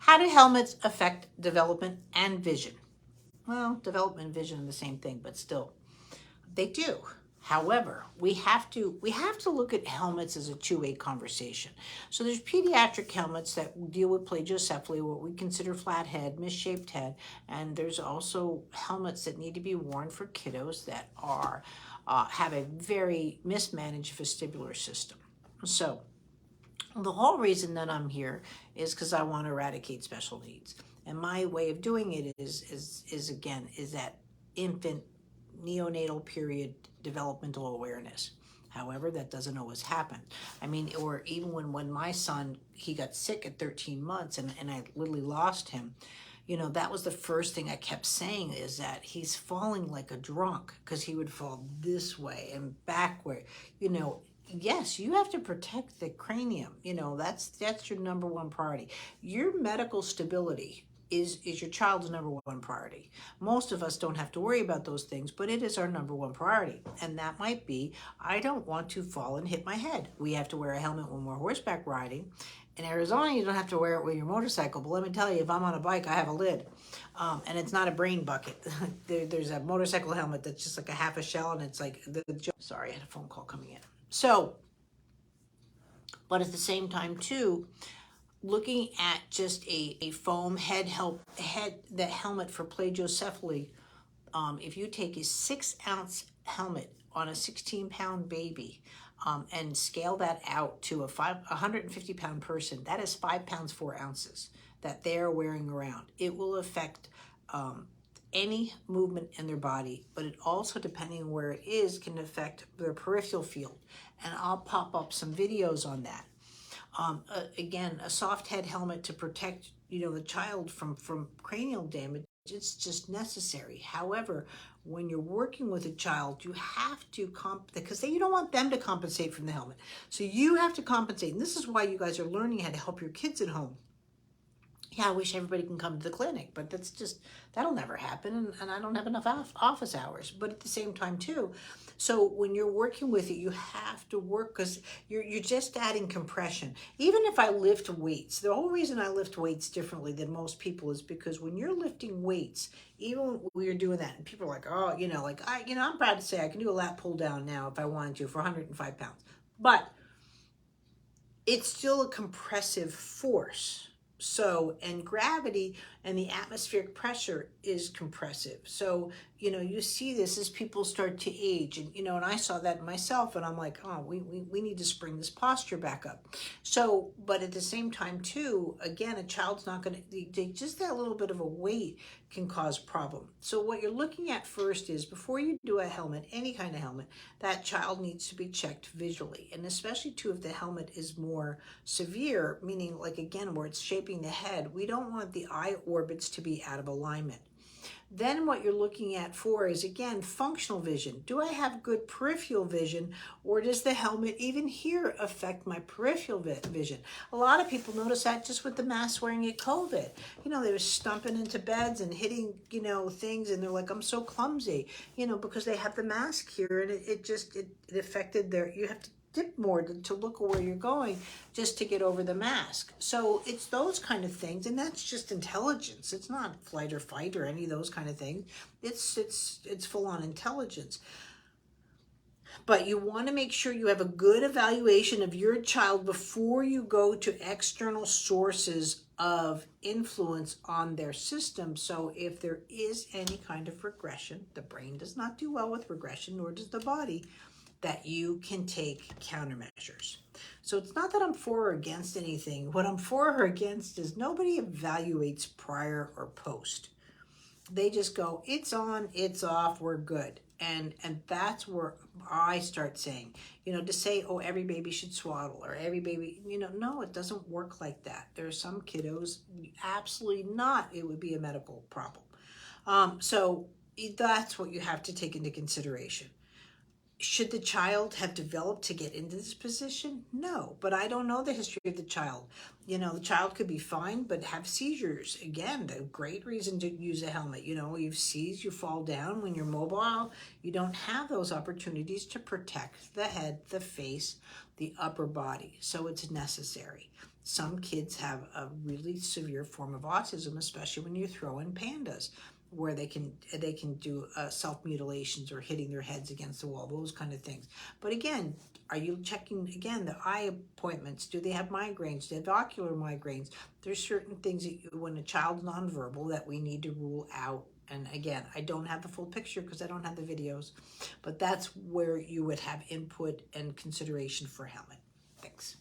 How do helmets affect development and vision? Well, development and vision are the same thing, but still, they do. However, we have to look at helmets as a two-way conversation. So there's pediatric helmets that deal with plagiocephaly, what we consider flat head, misshaped head, and there's also helmets that need to be worn for kiddos that are have a very mismanaged vestibular system. So the whole reason that I'm here is because I want to eradicate special needs. And my way of doing it is again is that infant neonatal period developmental awareness. However, that doesn't always happen. I mean, or even when my son, he got sick at 13 months and I literally lost him, that was the first thing I kept saying is that he's falling like a drunk because he would fall this way and backward. You know, yes, you have to protect the cranium. That's your number one priority. Your medical stability is your child's number one priority. Most of us don't have to worry about those things, but it is our number one priority. And that might be, I don't want to fall and hit my head. We have to wear a helmet when we're horseback riding. In Arizona, you don't have to wear it with your motorcycle, but let me tell you, if I'm on a bike, I have a lid. And it's not a brain bucket. There's a motorcycle helmet that's just like a half a shell, and it's like, sorry, I had a phone call coming in. So, but at the same time, too, looking at just a foam the helmet for plagiocephaly, if you take a 6-ounce helmet on a 16-pound baby and scale that out to a 150-pound person, that is 5 pounds 4 ounces that they're wearing around. It will affect any movement in their body, but it also, depending on where it is, can affect their peripheral field. And I'll pop up some videos on that. Again, a soft head helmet to protect, the child from cranial damage. It's just necessary. However, when you're working with a child, you have to because you don't want them to compensate from the helmet. So you have to compensate. And this is why you guys are learning how to help your kids at home. Yeah, I wish everybody can come to the clinic, but that'll never happen. And I don't have enough office hours. But at the same time, too, so when you're working with it, you have to work because you're just adding compression. Even if I lift weights, the whole reason I lift weights differently than most people is because when you're lifting weights, even when you're doing that, and people are like, oh, I'm proud to say I can do a lat pull down now if I wanted to for 105 pounds. But it's still a compressive force. So, and gravity and the atmospheric pressure is compressive. So, you see this as people start to age. And I saw that myself, and I'm like, oh, we need to spring this posture back up. So, but at the same time, too, again, a child's not going to, just that little bit of a weight can cause problem. So what you're looking at first is, before you do a helmet, any kind of helmet, that child needs to be checked visually. And especially too, if the helmet is more severe, meaning like, again, where it's shaping the head, we don't want the eye orbits to be out of alignment. Then what you're looking at for is, again, functional vision. Do I have good peripheral vision, or does the helmet even here affect my peripheral vision? A lot of people notice that just with the mask wearing at COVID. They were stumping into beds and hitting, things, and they're like, I'm so clumsy, because they have the mask here, and it affected you have to dip more to look where you're going just to get over the mask. So it's those kind of things, and that's just intelligence. It's not flight or fight or any of those kind of things. It's full on intelligence. But you want to make sure you have a good evaluation of your child before you go to external sources of influence on their system. So if there is any kind of regression, the brain does not do well with regression, nor does the body, that you can take countermeasures. So it's not that I'm for or against anything. What I'm for or against is nobody evaluates prior or post. They just go, it's on, it's off, we're good. And that's where I start saying, to say, oh, every baby should swaddle, or every baby, no, it doesn't work like that. There are some kiddos, absolutely not, it would be a medical problem. So that's what you have to take into consideration. Should the child have developed to get into this position? No, but I don't know the history of the child. The child could be fine, but have seizures. Again, the great reason to use a helmet. You've seized, you fall down. When you're mobile, you don't have those opportunities to protect the head, the face, the upper body. So it's necessary. Some kids have a really severe form of autism, especially when you throw in pandas, where they can do self-mutilations or hitting their heads against the wall, those kind of things. But again, are you checking again the eye appointments? Do they have migraines? Do they have ocular migraines? There's certain things that when a child's nonverbal that we need to rule out. And again, I don't have the full picture because I don't have the videos, but that's where you would have input and consideration for helmet. Thanks.